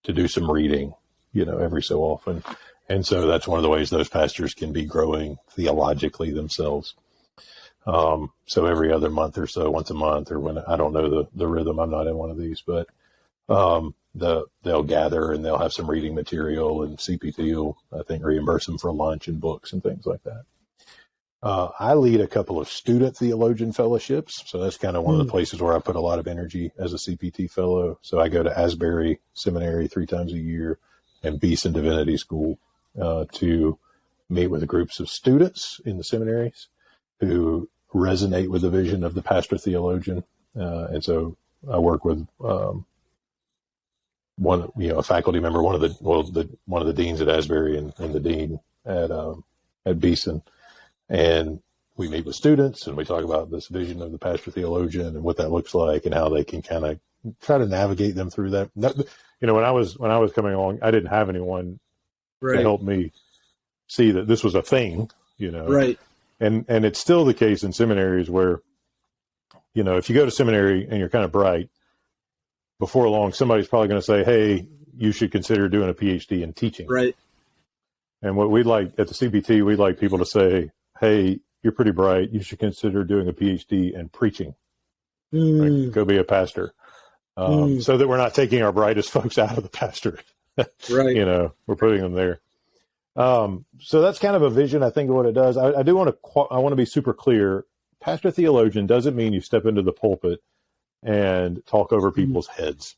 to do some reading, every so often. And so that's one of the ways those pastors can be growing theologically themselves. So every other month or so, once a month, or when I don't know the rhythm, I'm not in one of these, but they'll gather and they'll have some reading material, and CPT will, I think, reimburse them for lunch and books and things like that. I lead a couple of student theologian fellowships. So that's kind of one of the places where I put a lot of energy as a CPT fellow. So I go to Asbury Seminary 3 times a year and Beeson Divinity School to meet with groups of students in the seminaries who resonate with the vision of the pastor-theologian. And so I work with a faculty member, one of the deans at Asbury and the dean at Beeson. And we meet with students and we talk about this vision of the pastor theologian and what that looks like and how they can kind of try to navigate them through that. When I was coming along, I didn't have anyone to help me see that this was a thing, Right. And it's still the case in seminaries where, if you go to seminary and you're kind of bright, before long, somebody's probably going to say, hey, you should consider doing a PhD in teaching. Right. And what we'd like at the CPT, we'd like people to say, hey, you're pretty bright. You should consider doing a PhD in preaching. Like, go be a pastor. So that we're not taking our brightest folks out of the pastorate. Right. We're putting them there. So that's kind of a vision, I think, of what it does. I want to be super clear. Pastor theologian doesn't mean you step into the pulpit and talk over people's heads.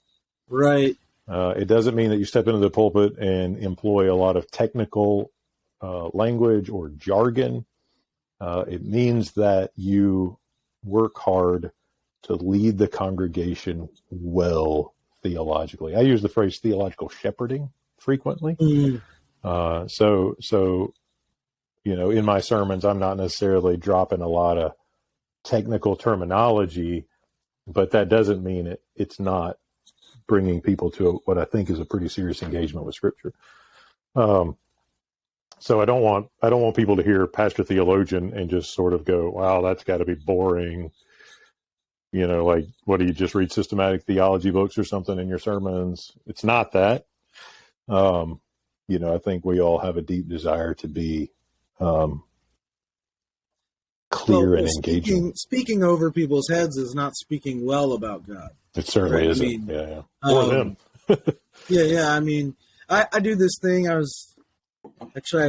Right. It doesn't mean that you step into the pulpit and employ a lot of technical language or jargon. It means that you work hard to lead the congregation well theologically. I use the phrase theological shepherding frequently. So, in my sermons, I'm not necessarily dropping a lot of technical terminology, but that doesn't mean it's not bringing people to what I think is a pretty serious engagement with Scripture. So I don't want people to hear Pastor-Theologian and just sort of go, wow, that's got to be boring. Like, what do you just read systematic theology books or something in your sermons? It's not that. I think we all have a deep desire to be clear and engaging. Speaking over people's heads is not speaking well about God. It certainly isn't. Yeah. Or them. Yeah. I mean, I do this thing.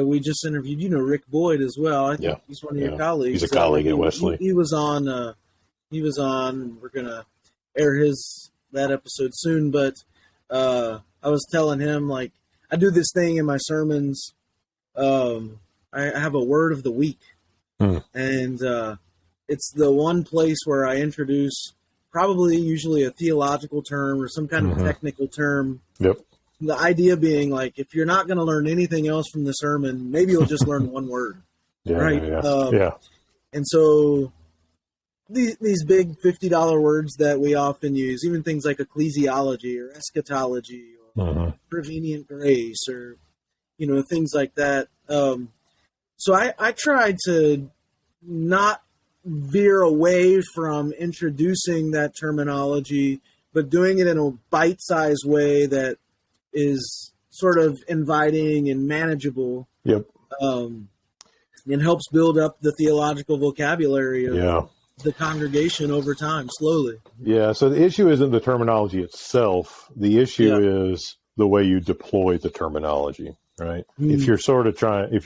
We just interviewed, Rick Boyd as well. I think he's one of your colleagues. He's a colleague at Wesley. He was on. We're gonna air that episode soon. But I was telling him, like, I do this thing in my sermons. I have a word of the week, and it's the one place where I introduce usually a theological term or some kind of technical term. Yep. The idea being, like, if you're not going to learn anything else from the sermon, maybe you'll just learn one word, right? Yeah. And so these big $50 words that we often use, even things like ecclesiology or eschatology or prevenient grace or, things like that. So I tried to not veer away from introducing that terminology, but doing it in a bite-sized way that is sort of inviting and manageable. Yep. And helps build up the theological vocabulary of the congregation over time, slowly. Yeah. So the issue isn't the terminology itself. The issue is the way you deploy the terminology, right? If you're sort of if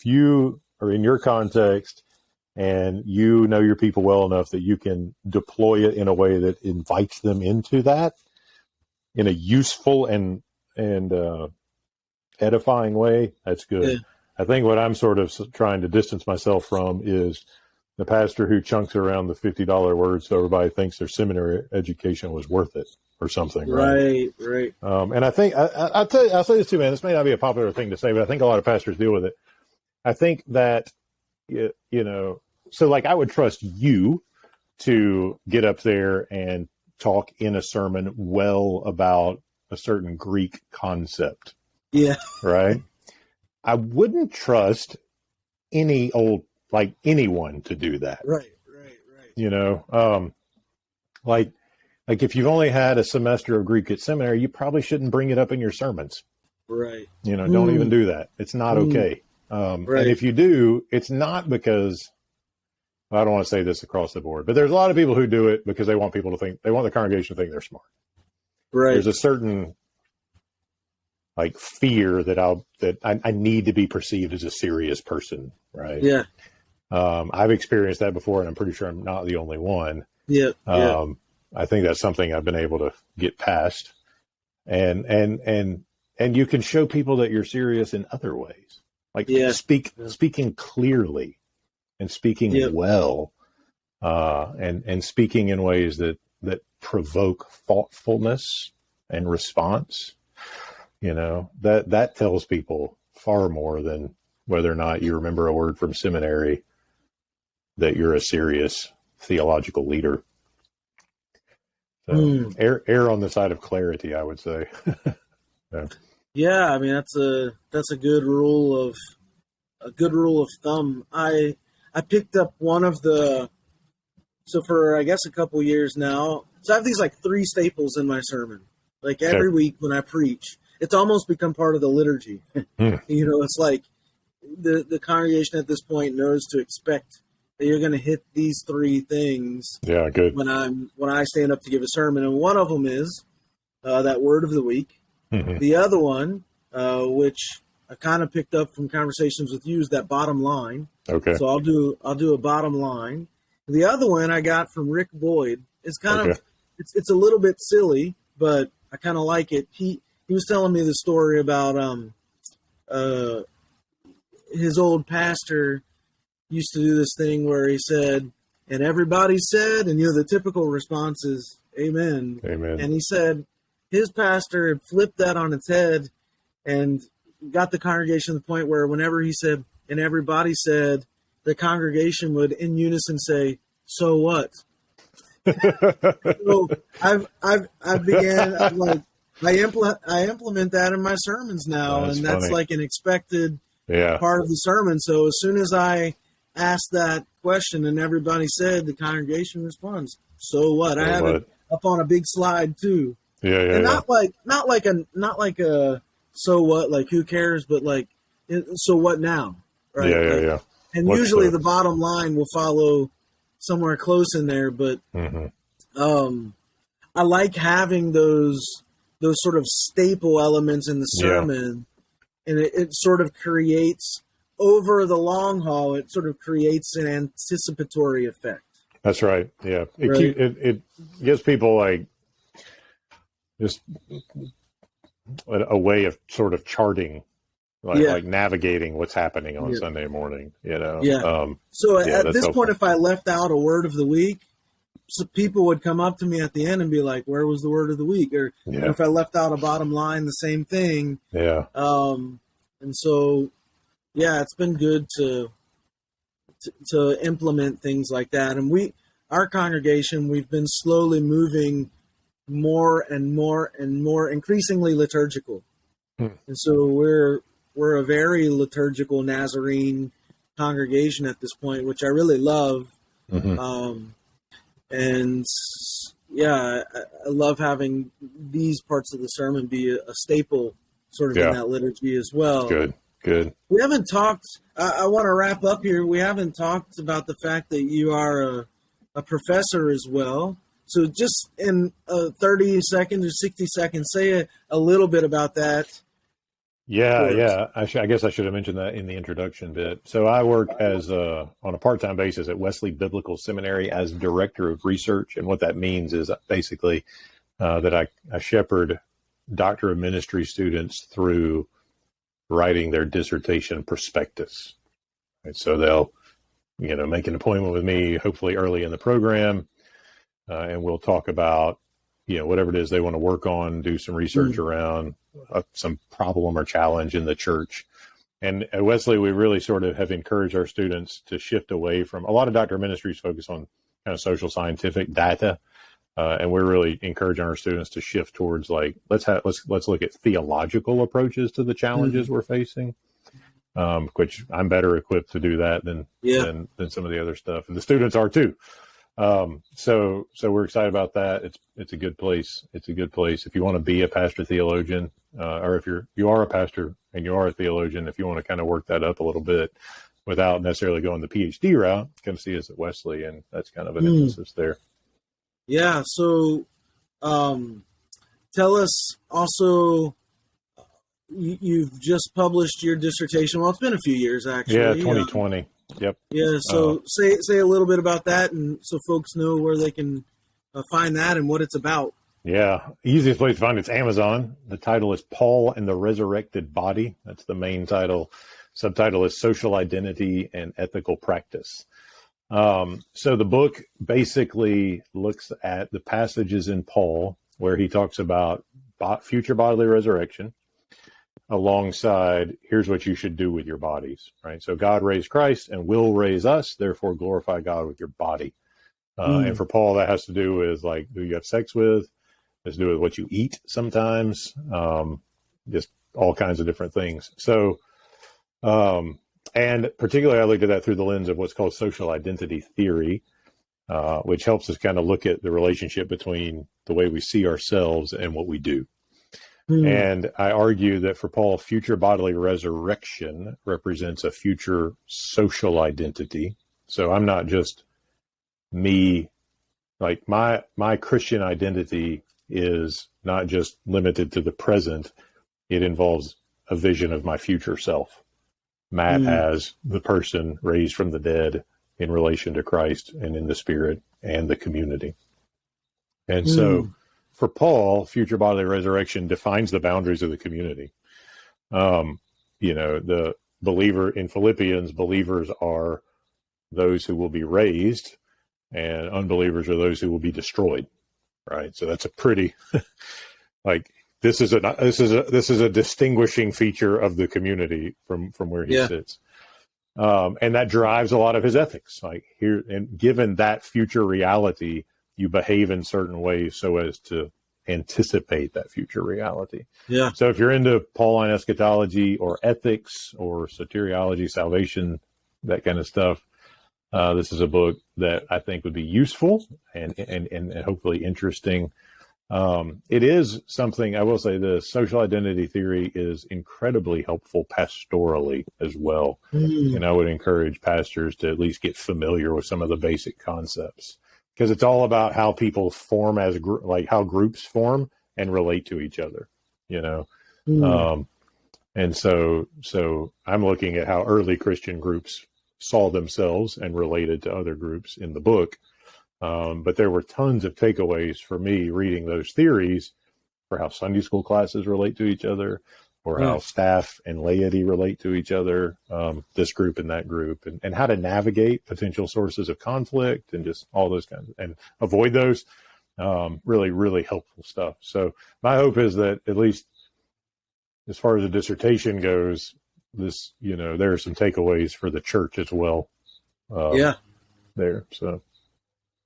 you are in your context and you know your people well enough that you can deploy it in a way that invites them into that, in a useful and edifying way, that's good. Yeah. I think what I'm sort of trying to distance myself from is the pastor who chunks around the $50 words so everybody thinks their seminary education was worth it or something. Right. And I think I'll say this too, man. This may not be a popular thing to say, but I think a lot of pastors deal with it. I think that so like I would trust you to get up there and talk in a sermon well about a certain Greek concept. Yeah. Right. I wouldn't trust anyone to do that. Right. Like if you've only had a semester of Greek at seminary, you probably shouldn't bring it up in your sermons. Right. Don't even do that. It's not okay. And if you do, it's not because, I don't want to say this across the board, but there's a lot of people who do it because they want the congregation to think they're smart. Right. There's a certain fear that I need to be perceived as a serious person. Right. Yeah. I've experienced that before, and I'm pretty sure I'm not the only one. Yeah. I think that's something I've been able to get past, and you can show people that you're serious in other ways, speaking clearly and speaking well, and speaking in ways that provoke thoughtfulness and response. That tells people far more than whether or not you remember a word from seminary, that you're a serious theological leader. So err on the side of clarity, I would say. Yeah, I mean that's a good rule of thumb. I picked up one of for I guess a couple years now. So I have these 3 staples in my sermon. Every week when I preach, it's almost become part of the liturgy. It's like the congregation at this point knows to expect that you're going to hit these 3 things. Yeah, good. When I stand up to give a sermon, and one of them is that word of the week. Mm-hmm. The other one, which I kind of picked up from conversations with you, is that bottom line. Okay. So I'll do a bottom line. The other one I got from Rick Boyd. It's kind of it's a little bit silly, but I kind of like it. He was telling me the story about his old pastor used to do this thing where he said, and everybody said, and the typical response is, "Amen." Amen. And he said his pastor had flipped that on its head and got the congregation to the point where whenever he said, and everybody said, the congregation would in unison say, "So what?" So I implement that in my sermons now, That's and that's funny. like an expected Yeah. part of the sermon. So as soon as I asked that question and everybody said, the congregation responds, "So what?" I So have what? it up on a big slide too, Yeah. and not like a so what, like who cares, but like so what now, right? Yeah. And What's usually the- the bottom line will follow somewhere close in there, but I like having those sort of staple elements in the sermon, and it sort of creates, over the long haul, it sort of creates an anticipatory effect. That's right. Yeah. Right. It gives people like just a way of sort of charting, like navigating what's happening on Sunday morning, Yeah. So at this helpful. point, if I left out a word of the week, so people would come up to me at the end and be like, "Where was the word of the week?" Or if I left out a bottom line, the same thing. Yeah. And so, it's been good to implement things like that. And our congregation, we've been slowly moving more and more and more, increasingly liturgical. And so we're a very liturgical Nazarene congregation at this point, which I really love. And I love having these parts of the sermon be a staple sort of in that liturgy as well. Good. We haven't talked, I want to wrap up here. We haven't talked about the fact that you are a professor as well. So just in 30 seconds or 60 seconds, say a little bit about that. Yeah. I guess I should have mentioned that in the introduction bit. So I work on a part-time basis at Wesley Biblical Seminary as director of research. And what that means is basically that I shepherd doctor of ministry students through writing their dissertation prospectus. And so they'll, make an appointment with me, hopefully early in the program, and we'll talk about, whatever it is they want to work on, do some research around some problem or challenge in the church. And at Wesley, we really sort of have encouraged our students to shift away from, a lot of doctor ministries focus on kind of social scientific data. And we're really encouraging our students to shift towards like, let's look at theological approaches to the challenges we're facing, which I'm better equipped to do that than some of the other stuff. And the students are too. So we're excited about that. It's a good place. It's a good place. If you want to be a pastor theologian, or if you are a pastor and you are a theologian, if you want to kind of work that up a little bit without necessarily going the PhD route, come see us at Wesley. And that's kind of an emphasis there. Yeah. So, tell us also, you've just published your dissertation. Well, it's been a few years actually. Yeah. 2020. Yep. Yeah. So say a little bit about that, and so folks know where they can find that and what it's about. Yeah. Easiest place to find it's Amazon. The title is Paul and the Resurrected Body. That's the main title. Subtitle is Social Identity and Ethical Practice. So the book basically looks at the passages in Paul where he talks about future bodily resurrection alongside here's what you should do with your bodies, right? So God raised Christ and will raise us, therefore glorify God with your body. And for Paul, that has to do with like who you have sex with, has to do with what you eat sometimes, just all kinds of different things. So, and particularly I looked at that through the lens of what's called social identity theory, which helps us kind of look at the relationship between the way we see ourselves and what we do. And I argue that for Paul, future bodily resurrection represents a future social identity. So I'm not just me, like my Christian identity is not just limited to the present. It involves a vision of my future self, Matt as the person raised from the dead in relation to Christ and in the Spirit and the community. And so for Paul, future bodily resurrection defines the boundaries of the community. The believer in Philippians, believers are those who will be raised, and unbelievers are those who will be destroyed. Right. So that's a pretty this is a distinguishing feature of the community from where he sits. And that drives a lot of his ethics. Like here, and given that future reality, you behave in certain ways so as to anticipate that future reality. Yeah. So if you're into Pauline eschatology or ethics or soteriology, salvation, that kind of stuff, this is a book that I think would be useful and hopefully interesting. It is something, I will say this, social identity theory is incredibly helpful pastorally as well. And I would encourage pastors to at least get familiar with some of the basic concepts, because it's all about how people form as how groups form and relate to each other, and so I'm looking at how early Christian groups saw themselves and related to other groups in the book. But there were tons of takeaways for me reading those theories for how Sunday school classes relate to each other, or how staff and laity relate to each other, this group and that group, and how to navigate potential sources of conflict and just all those kinds and avoid those. Really, really helpful stuff. So my hope is that at least as far as the dissertation goes, this, there are some takeaways for the church as well. There. So.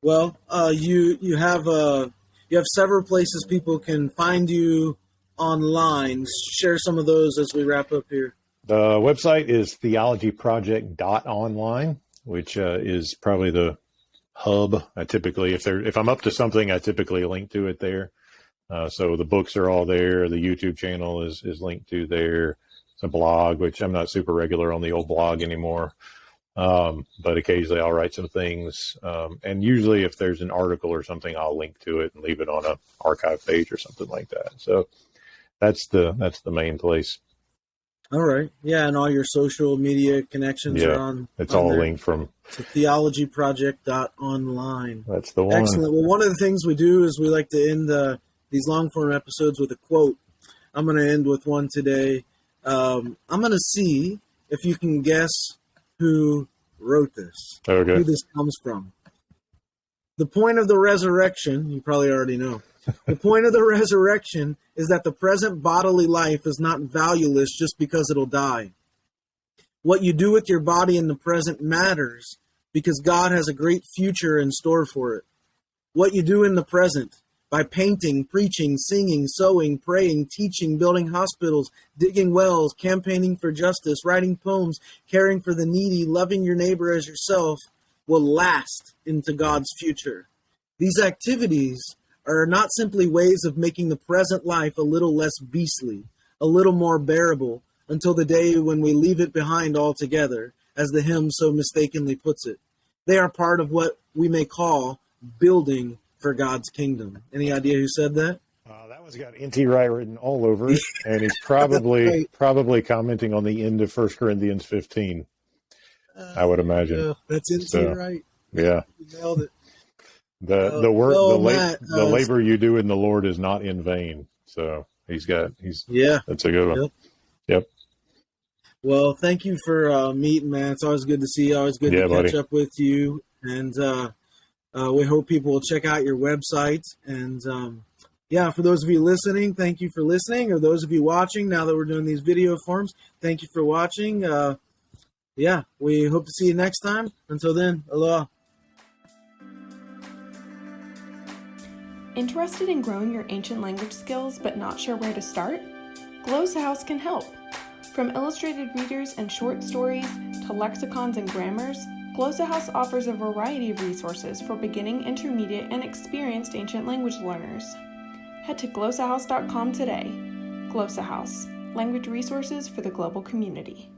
Well, you have several places people can find you online. Share some of those as we wrap up here. The website is theologyproject.online, which is probably the hub. I typically, if I'm up to something, I typically link to it there. So the books are all there. The YouTube channel is linked to there. It's a blog, which I'm not super regular on the old blog anymore. But occasionally I'll write some things. And usually if there's an article or something, I'll link to it and leave it on an archive page or something like that. So that's the main place. All right. Yeah. And all your social media connections are on. It's all linked from theologyproject.online. That's the one. Excellent. Well, one of the things we do is we like to end these long form episodes with a quote. I'm going to end with one today. I'm going to see if you can guess who wrote this, who this comes from. The point of the resurrection, you probably already know, the point of the resurrection is that the present bodily life is not valueless just because it'll die. What you do with your body in the present matters because God has a great future in store for it. What you do in the present, by painting, preaching, singing, sewing, praying, teaching, building hospitals, digging wells, campaigning for justice, writing poems, caring for the needy, loving your neighbor as yourself, will last into God's future. These activities are not simply ways of making the present life a little less beastly, a little more bearable, until the day when we leave it behind altogether, as the hymn so mistakenly puts it. They are part of what we may call building for God's kingdom. Any idea who said that? That one's got N.T. Wright written all over it, and he's probably commenting on the end of 1 Corinthians 15. I would imagine. Yeah, that's N.T. Wright. Yeah, you nailed it. The work, the labor you do in the Lord is not in vain. So that's a good one. Yep. Well, thank you for meeting, man. It's always good to see you. Always good to catch up with you. And we hope people will check out your website. And for those of you listening, thank you for listening. Or those of you watching, now that we're doing these video forms, thank you for watching. We hope to see you next time. Until then, aloha. Interested in growing your ancient language skills but not sure where to start? Glossa House can help. From illustrated readers and short stories to lexicons and grammars, Glossa House offers a variety of resources for beginning, intermediate, and experienced ancient language learners. Head to glossahouse.com today. Glossa House, language resources for the global community.